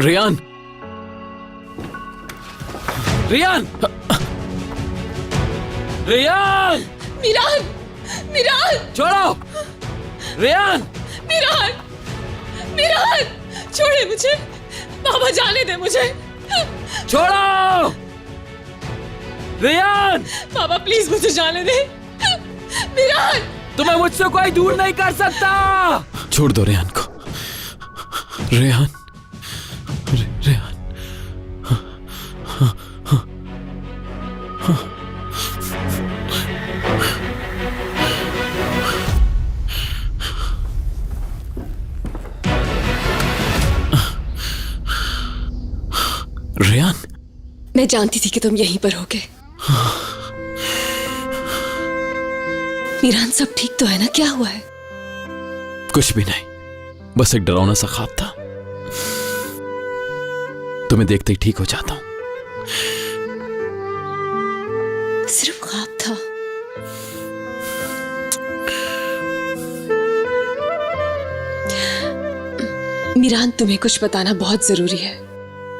रियान, रियान, रियान, मीरान, मीरान, छोड़ो, रियान, मीरान, मीरान, छोड़े मुझे, बाबा जाने दे मुझे, छोड़ो, रियान, बाबा प्लीज मुझे जाने दे, मीरान। तुम्हें मुझसे कोई दूर नहीं कर सकता। छोड़ दो रियान को, रियान, रियान, रियान, मैं जानती थी कि तुम यहीं पर होगे। मीरान सब ठीक तो है ना? क्या हुआ है? कुछ भी नहीं, बस एक डरावना सा ख्वाब था। तुम्हें देखते ही ठीक हो जाता हूं। सिर्फ ख्वाब था? मीरान तुम्हें कुछ बताना बहुत जरूरी है,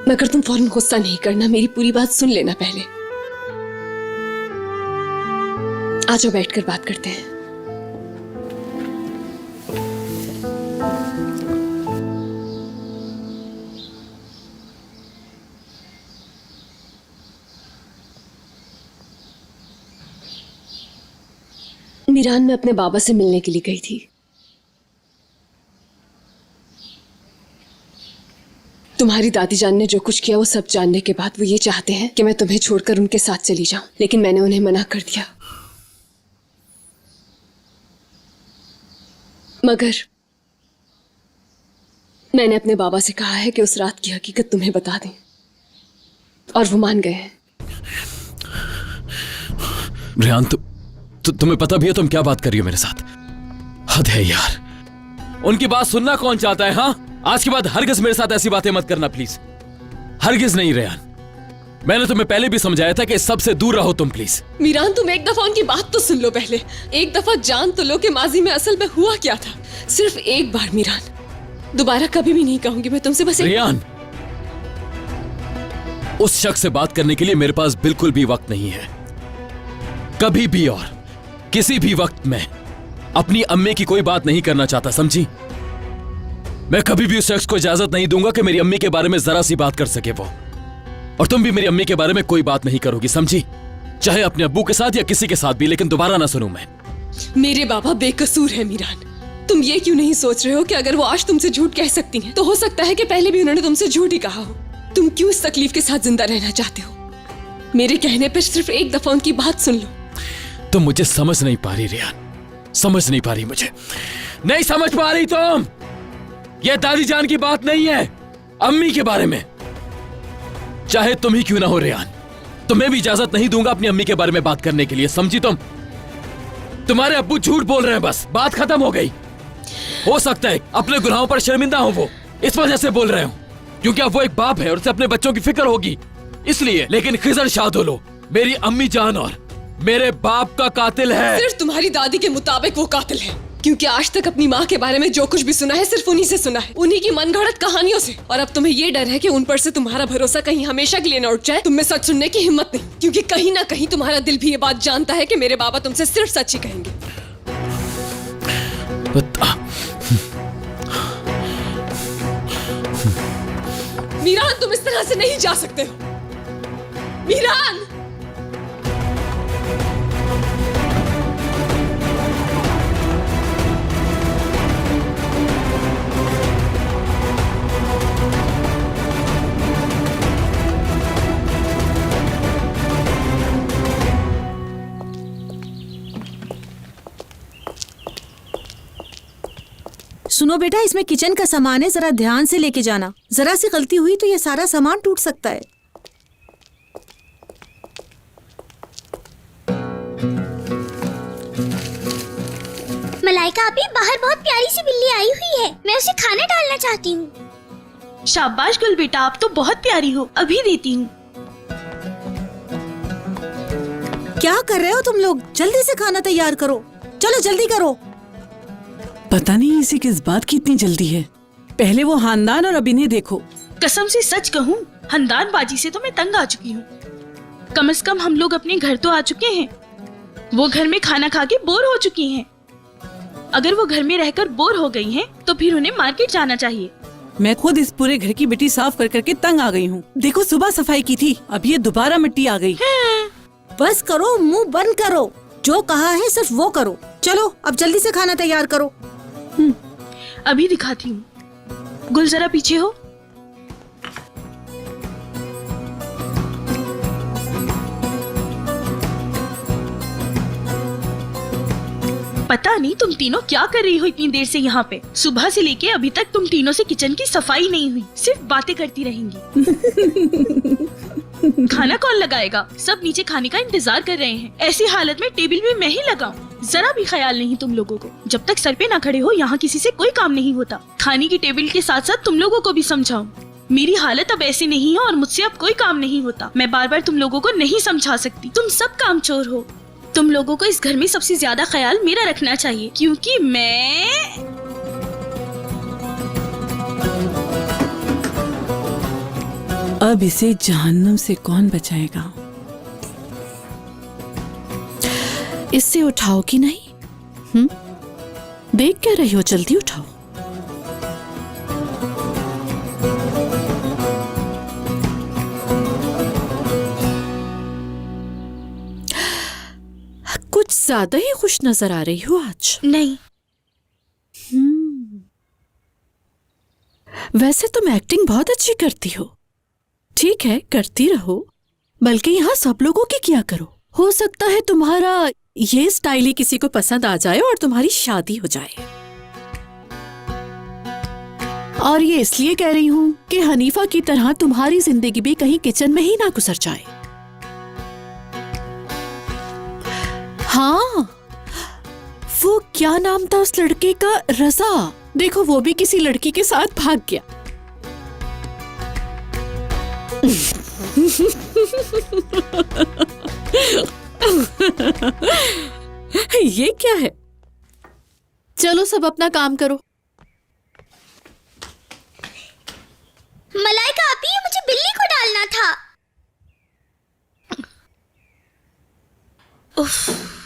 मगर तुम फौरन गुस्सा नहीं करना, मेरी पूरी बात सुन लेना पहले। आ जाओ, बैठकर बात करते हैं। मीरान, मैं अपने बाबा से मिलने के लिए गई थी। तुम्हारी दादी जान ने जो कुछ किया वो सब जानने के बाद वो ये चाहते हैं कि मैं तुम्हें छोड़कर उनके साथ चली जाऊं, लेकिन मैंने उन्हें मना कर दिया। मगर मैंने अपने बाबा से कहा है कि उस रात की हकीकत तुम्हें बता दें, और वो मान गए हैं। रियान, तुम्हें पता भी है तुम क्या बात कर रही हो मेरे साथ? हद है यार, उनकी बात सुनना कौन चाहता है? हाँ, आज के बाद हरगिज मेरे साथ ऐसी बातें मत करना प्लीज। हरगिज नहीं रियान, मैंने तुम्हें पहले भी समझाया था कि इस सब से दूर रहो तुम प्लीज। मीरान, तुम एक दफा उनकी बात तो सुन लो पहले, एक दफा जान तो लो कि माजी में असल में हुआ क्या था। सिर्फ एक बार मीरान, दोबारा कभी भी नहीं कहूंगी मैं तुमसे, बस रियान, उस शख्स से बात करने के लिए मेरे पास बिल्कुल भी वक्त नहीं है। कभी भी और किसी भी वक्त में अपनी अम्मी की कोई बात नहीं करना चाहता, समझी? मैं कभी भी उस शख्स को इजाजत नहीं दूंगा कि मेरी अम्मी के बारे में जरा सी बात कर सके वो। और तुम भी मेरी अम्मी के बारे में कोई बात नहीं करोगी, समझी? चाहे अपने अब्बू के साथ या किसी के साथ भी, लेकिन दोबारा ना सुनूं मैं। मेरे बाबा बेकसूर है मीरान। तुम ये क्यों नहीं सोच रहे हो कि अगर वो आज तुमसे झूठ कह सकती हैं, तो हो सकता है कि पहले भी उन्होंने तुमसे झूठ ही कहा हो। तुम क्यों इस तकलीफ के साथ जिंदा रहना चाहते हो? मेरे कहने पर सिर्फ एक दफा उनकी बात सुन लो। तुम मुझे समझ नहीं पा रही रियान, समझ नहीं पा रही, मुझे नहीं समझ पा रही तुम। यह दादी जान की बात नहीं है, अम्मी के बारे में। चाहे तुम ही क्यों ना हो रियान, तुम्हें भी इजाजत नहीं दूंगा अपनी अम्मी के बारे में बात करने के लिए, समझी तुम? तुम्हारे अब्बू झूठ बोल रहे हैं, बस बात खत्म हो गई। हो सकता है अपने गुनाहों पर शर्मिंदा हो वो, इस वजह से बोल रहे हो, क्योंकि अब वो एक बाप है और उसे अपने बच्चों की फिक्र होगी इसलिए। लेकिन खिजर शाहदोलो मेरी अम्मी जान और मेरे बाप का कातिल है। सिर्फ तुम्हारी दादी के मुताबिक वो कातिल है, क्योंकि आज तक अपनी माँ के बारे में जो कुछ भी सुना है सिर्फ उन्हीं से सुना है, उन्हीं की मनगढ़ंत कहानियों से। और अब तुम्हें ये डर है कि उन पर से तुम्हारा भरोसा कहीं हमेशा के लिए न उठ जाए। तुम में सच सुनने की हिम्मत नहीं, क्योंकि कहीं ना कहीं तुम्हारा दिल भी ये बात जानता है कि मेरे बाबा तुमसे सिर्फ सच ही कहेंगे। मीरान, तुम इस तरह से नहीं जा सकते हो। मीरान, सुनो बेटा, इसमें किचन का सामान है, जरा ध्यान से लेके जाना। जरा सी गलती हुई तो ये सारा सामान टूट सकता है। मलाइका अभी बाहर बहुत प्यारी सी बिल्ली आई हुई है, मैं उसे खाना डालना चाहती हूँ। शाबाश गुल बेटा, आप तो बहुत प्यारी हो, अभी देती हूँ। क्या कर रहे हो तुम लोग? जल्दी से खाना तैयार करो, चलो जल्दी करो। पता नहीं इसे किस बात की इतनी जल्दी है। पहले वो खानदान और अब इन्हें देखो। कसम से सच कहूँ, हंदानबाजी से तो मैं तंग आ चुकी हूँ। कम से कम हम लोग अपने घर तो आ चुके हैं। वो घर में खाना खा के बोर हो चुकी हैं। अगर वो घर में रहकर बोर हो गई हैं, तो फिर उन्हें मार्केट जाना चाहिए। मैं खुद इस पूरे घर की मिट्टी साफ कर करके तंग आ गई हूँ। देखो सुबह सफाई की थी, अब ये दोबारा मिट्टी आ गई। बस करो, मुंह बंद करो। जो कहा है सिर्फ वो करो। चलो अब जल्दी से खाना तैयार करो। अभी दिखाती हूँ। गुल जरा पीछे हो। पता नहीं तुम तीनों क्या कर रही हो इतनी देर से यहाँ पे। सुबह से लेके अभी तक तुम तीनों से किचन की सफाई नहीं हुई, सिर्फ बातें करती रहेंगी। खाना कौन लगाएगा? सब नीचे खाने का इंतजार कर रहे हैं। ऐसी हालत में टेबल भी मैं ही लगाऊं? जरा भी ख्याल नहीं तुम लोगों को। जब तक सर पे ना खड़े हो यहाँ किसी से कोई काम नहीं होता। खाने की टेबल के साथ साथ तुम लोगों को भी समझाऊं। मेरी हालत अब ऐसी नहीं है और मुझसे अब कोई काम नहीं होता। मैं बार बार तुम लोगों को नहीं समझा सकती। तुम सब कामचोर हो। तुम लोगों को इस घर में सबसे ज्यादा ख्याल मेरा रखना चाहिए, क्योंकि मैं अब इसे जहन्नुम से कौन बचाएगा? इससे उठाओ कि नहीं? देख क्या रही हो, जल्दी उठाओ। कुछ ज्यादा ही खुश नजर आ रही हो आज। नहीं। वैसे तुम एक्टिंग बहुत अच्छी करती हो। ठीक है, करती रहो, बल्कि यहाँ सब लोगों की किया करो। हो सकता है तुम्हारा ये स्टाइल ही किसी को पसंद आ जाए और तुम्हारी शादी हो जाए। और ये इसलिए कह रही हूँ कि हनीफा की तरह तुम्हारी जिंदगी भी कहीं किचन में ही ना गुजर जाए। हाँ, वो क्या नाम था उस लड़के का? रजा। देखो वो भी किसी लड़की के साथ भाग गया। ये क्या है? चलो सब अपना काम करो। मलाइका आपी, ये मुझे बिल्ली को डालना था। उफ।